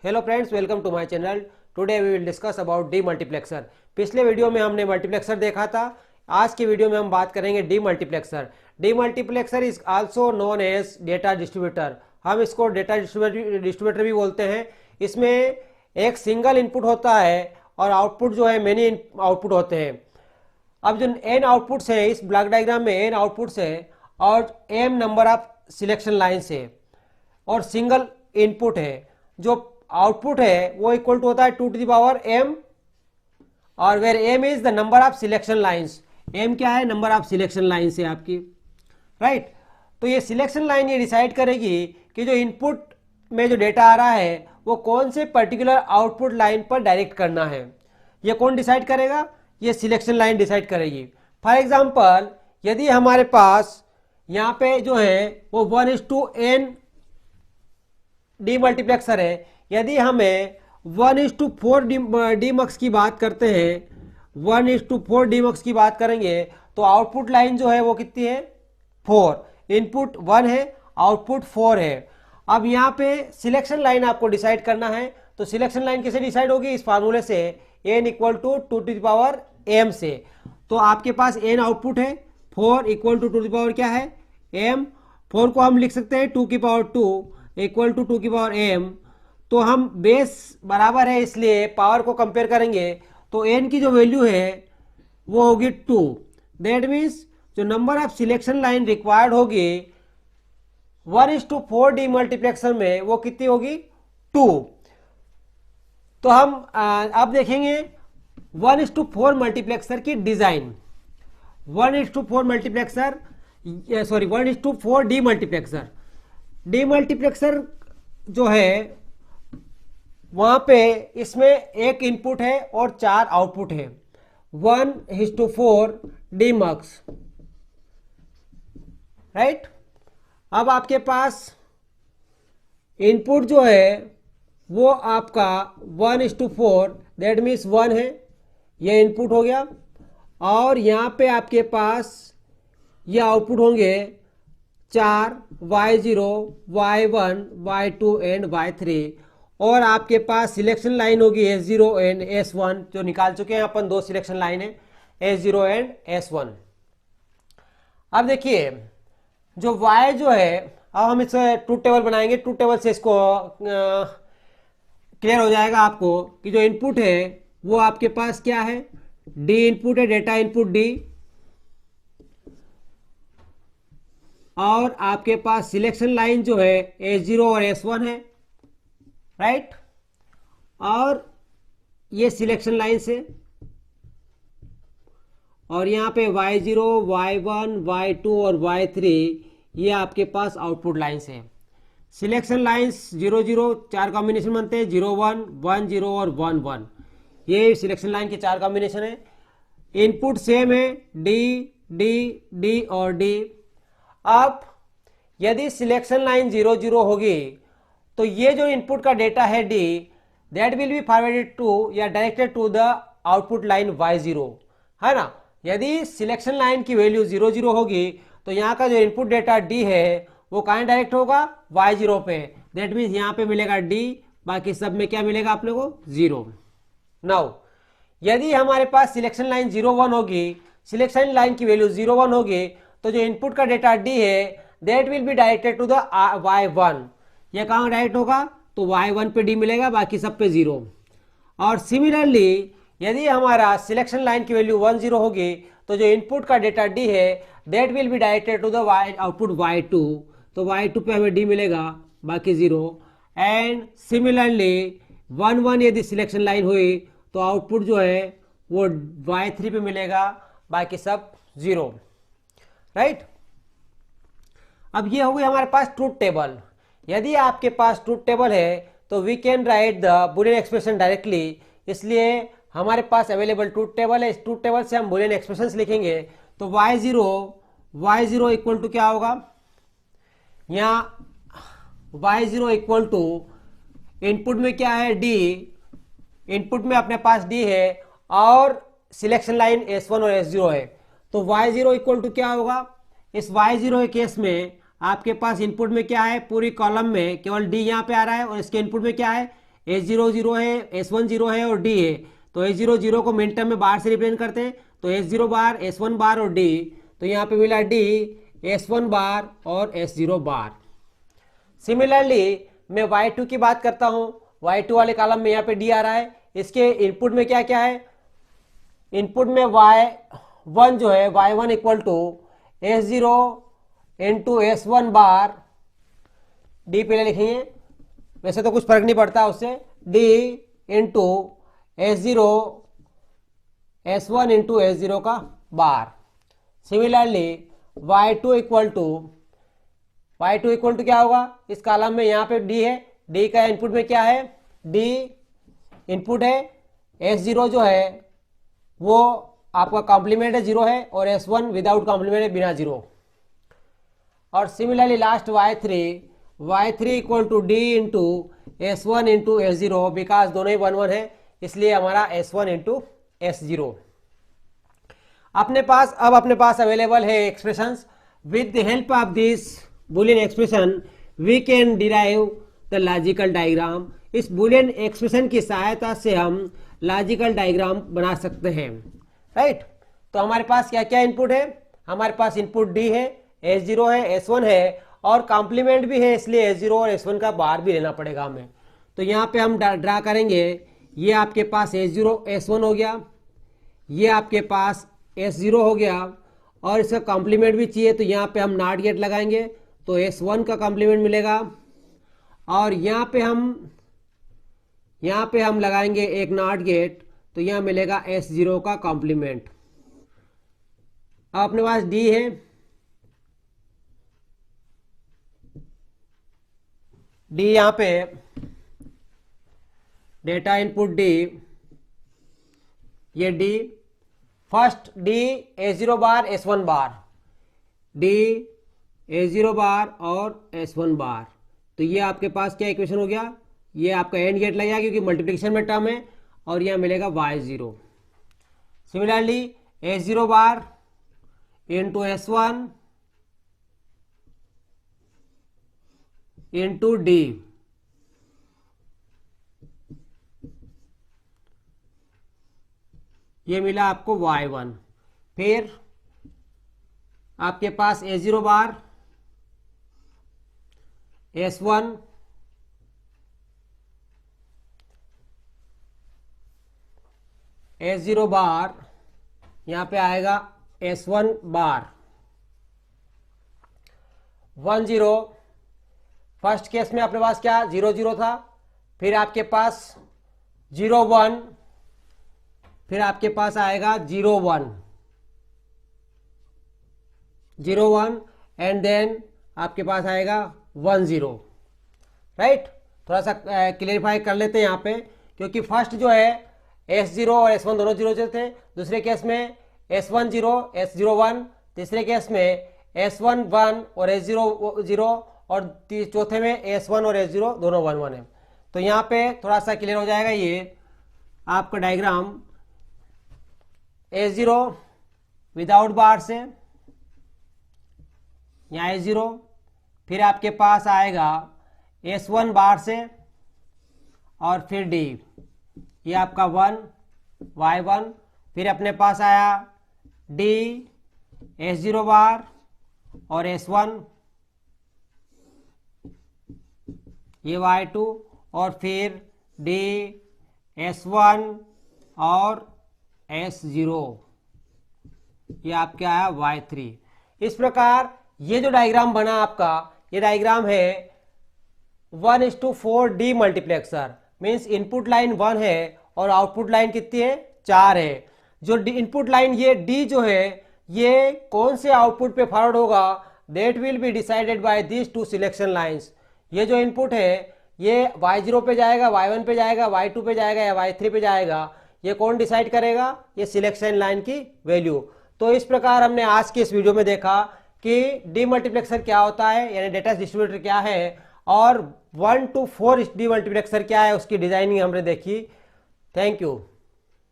Hello friends, welcome to my channel. Today we will discuss about demultiplexer. पिछले video में हमने multiplexer देखा था। आज की वीडियो में हम बात करेंगे demultiplexer. Demultiplexer is also known as data distributor. हम इसको डेटा डिस्ट्रीब्यूटर भी बोलते हैं। इसमें एक सिंगल इनपुट होता है और आउटपुट जो है मेनी आउटपुट होते हैं। अब जो एन आउटपुट्स है, इस ब्लॉक डायग्राम में एन आउटपुट्स है और m number of selection lines है और सिंगल इनपुट है। जो आउटपुट है वो इक्वल टू होता है 2 to the power m, और where m is the number of selection lines. m क्या है? नंबर ऑफ सिलेक्शन लाइंस है आपकी, राइट। तो ये सिलेक्शन लाइन ये डिसाइड करेगी कि जो इनपुट में जो डेटा आ रहा है वो कौन से पर्टिकुलर आउटपुट लाइन पर डायरेक्ट करना है। ये कौन डिसाइड करेगा? ये सिलेक्शन लाइन डिसाइड करेगी। फॉर एग्जाम्पल, यदि हमारे पास यहाँ पे जो है वो 1:n डी मल्टीप्लेक्सर है, यदि हमें 1:4 डीमक्स की बात करते हैं, 1:4 डीमक्स की बात करेंगे तो आउटपुट लाइन जो है वो कितनी है? 4। इनपुट 1 है, आउटपुट 4 है। अब यहाँ पे सिलेक्शन लाइन आपको डिसाइड करना है, तो सिलेक्शन लाइन कैसे डिसाइड होगी? इस फार्मूले से n equal to 2 to the power m से। तो आपके पास n आउटपुट है, 4 equal to 2 to the power क्या है? m। 4 को हम लिख सकते हैं 2 की पावर 2 इक्वल टू 2 की पावर m। तो हम बेस बराबर है इसलिए पावर को कंपेयर करेंगे तो n की जो वैल्यू है वो होगी 2। दैट मीन्स जो number of selection line required होगी 1:4 डी मल्टीप्लेक्सर में वो कितनी होगी? 2। तो हम अब देखेंगे 1:4 मल्टीप्लेक्सर की design. 1:4 multiplexer, sorry 1:4 D multiplexer. D multiplexer जो है वहां पे इसमें एक इनपुट है और 4 आउटपुट है। 1:4 डीमक्स, राइट। अब आपके पास इनपुट जो है वो आपका 1:4 दैट मीन्स 1 है, ये इनपुट हो गया। और यहाँ पे आपके पास ये आउटपुट होंगे 4, y0, y1, y2 and y3। और आपके पास सिलेक्शन लाइन होगी S0 एंड S1, जो निकाल चुके हैं अपन। 2 सिलेक्शन लाइन है, S0 एंड S1। अब देखिए जो Y जो है, अब हम इसे ट्रूथ टेबल बनाएंगे। ट्रूथ टेबल से इसको क्लियर हो जाएगा आपको कि जो इनपुट है वो आपके पास क्या है? D इनपुट है, डेटा इनपुट D। और आपके पास सिलेक्शन लाइन जो है S0 और S1 है, राइट। और ये सिलेक्शन लाइन से, और यहाँ पे y0, y1, y2 और y3 ये आपके पास आउटपुट लाइन्स है। सिलेक्शन लाइन्स 0 0 4 कॉम्बिनेशन बनते हैं, 0 1, 1 0 और 1 1। ये सिलेक्शन लाइन के 4 कॉम्बिनेशन है। इनपुट सेम है, D D D और D। अब यदि सिलेक्शन लाइन 0 0 होगी तो ये जो इनपुट का डेटा है D, that will be forwarded to या directed to the output line y0, है ना। यदि सिलेक्शन लाइन की वैल्यू 0 0 होगी तो यहाँ का जो इनपुट डेटा D है वो कहाँ डायरेक्ट होगा? y0 पे। दैट मीन्स यहाँ पे मिलेगा D, बाकी सब में क्या मिलेगा अपने को? 0। नाउ यदि हमारे पास सिलेक्शन लाइन 0 1 होगी, सिलेक्शन लाइन की वैल्यू 0 1 होगी, तो जो इनपुट का डेटा D है that will be directed to the y1। ये कहाँ डायरेक्ट होगा? तो y1 पे D मिलेगा, बाकी सब पे 0। और सिमिलरली यदि हमारा सिलेक्शन लाइन की वैल्यू 1 0 होगी तो जो इनपुट का डेटा D है that will be directed to the output y2। तो y2 पे हमें D मिलेगा, बाकी 0। एंड सिमिलरली 1 1 यदि सिलेक्शन लाइन हुई तो आउटपुट जो है वो y3 पे मिलेगा, बाकी सब 0, राइट। अब ये हो गई हमारे पास ट्रूथ टेबल। यदि आपके पास ट्रूथ टेबल है तो we can write the boolean expression directly, इसलिए हमारे पास अवेलेबल ट्रूथ टेबल है। इस ट्रूथ टेबल से हम बुलियन एक्सप्रेशंस लिखेंगे। तो y0 इक्वल टू क्या होगा? यहाँ y0 इक्वल टू इनपुट में क्या है? D। इनपुट में अपने पास D है और सिलेक्शन लाइन S1 और S0 है। तो y0 इक्वल टू क्या होगा? इस y0 केस में आपके पास इनपुट में क्या है? पूरी कॉलम में केवल D यहाँ पे आ रहा है और इसके इनपुट में क्या है? S0 0 है, S1 0 है और D है। तो S0 0 को मिन टर्म में बार से रिप्रेजेंट करते हैं, तो S0 बार, S1 बार और D। तो यहाँ पे मिला D, S1 बार और S0 बार। सिमिलरली मैं Y2 की बात करता हूँ। Y2 वाले कॉलम में यहाँ पे D आ रहा है। इसके इनपुट में क्या क्या है? इनपुट में Y1 जो है, Y1 equal to S0 into S1 bar, D पहले लिखेंगे, वैसे तो कुछ फर्क नहीं पड़ता उससे, D into S0 S1 into S0 का बार। सिमिलरली Y2 इक्वल टू क्या होगा? इस कॉलम में यहाँ पे D है, D का इनपुट में क्या है? D इनपुट है, S0 जो है वो आपका कॉम्प्लीमेंट है, 0 है, और S1 विदाउट कॉम्प्लीमेंट है, बिना 0। और similarly last Y3 equal to D into S1 into S0, because दोनों ही 1 1 है, इसलिए हमारा S1 इंटू S0। अपने पास अवेलेबल है expressions. With the help of this boolean expression we can derive the logical diagram. इस बुलियन एक्सप्रेशन की सहायता से हम लॉजिकल डायग्राम बना सकते हैं, राइट। तो हमारे पास क्या क्या इनपुट है? हमारे पास इनपुट D है, S0 है, S1 है, और कॉम्प्लीमेंट भी है, इसलिए S0 और S1 का बार भी लेना पड़ेगा हमें। तो यहाँ पे हम ड्रा करेंगे। ये आपके पास S0 S1 हो गया, ये आपके पास S0 हो गया, और इसका कॉम्प्लीमेंट भी चाहिए, तो यहाँ पे हम नॉट गेट लगाएंगे, तो S1 का कॉम्प्लीमेंट मिलेगा। और यहाँ पे हम लगाएंगे एक नॉट गेट, तो यहाँ मिलेगा S0 का कॉम्प्लीमेंट। अब अपने पास D है, D यहाँ पे डेटा इनपुट D, ये D फर्स्ट D S0 बार S1 बार, D S0 बार और S1 बार। तो ये आपके पास क्या इक्वेशन हो गया? ये आपका एंड गेट लगेगा क्योंकि मल्टीप्लिकेशन में टर्म है, और यह मिलेगा Y0। Similarly S0 bar into S1 into D, ये मिला आपको Y1। फिर आपके पास S0 बार S1 S0 बार, यहाँ पे आएगा S1 बार 1 0। फर्स्ट केस में अपने पास क्या 0 0 था, फिर आपके पास 0 1, फिर आपके पास आएगा 0 1 0 1, एंड देन आपके पास आएगा 1 0, राइट। थोड़ा सा क्लियरिफाई कर लेते हैं यहाँ पे, क्योंकि फर्स्ट जो है S0 और S1 दोनों 0 0 थे, दूसरे केस में S1 0 S0 1, तीसरे केस में S1 1 और S0 0, और चौथे में S1 और S0 दोनों 1 1 है। तो यहाँ पे थोड़ा सा क्लियर हो जाएगा ये आपका डायग्राम। S0 विदाउट बार से, यहाँ S0, फिर आपके पास आएगा S1 बार से, और फिर D, ये आपका 1 Y1, फिर अपने पास आया D S0 बार और S1, ये Y2, और फिर D S1 और S0, ये आपके आया Y3। इस प्रकार ये जो डायग्राम बना आपका, ये डायग्राम है 1:4 D multiplexer. Means input line 1 है और आउटपुट लाइन कितनी है 4 है। जो इनपुट लाइन ये D जो है, ये कौन से आउटपुट पे फॉरवर्ड होगा, that will be decided by this 2 selection lines. ये जो इनपुट है ये Y0 पे जाएगा, Y1 पे जाएगा, Y2 पे जाएगा या Y3 पे जाएगा, ये कौन डिसाइड करेगा? ये सिलेक्शन लाइन की वैल्यू। तो इस प्रकार हमने आज के इस वीडियो में देखा कि डीमल्टीप्लेक्सर क्या होता है, यानी डेटा डिस्ट्रीब्यूटर क्या है, और 1 to 4 डीमल्टीप्लेक्सर क्या है, उसकी डिजाइनिंग हमने देखी। Thank you.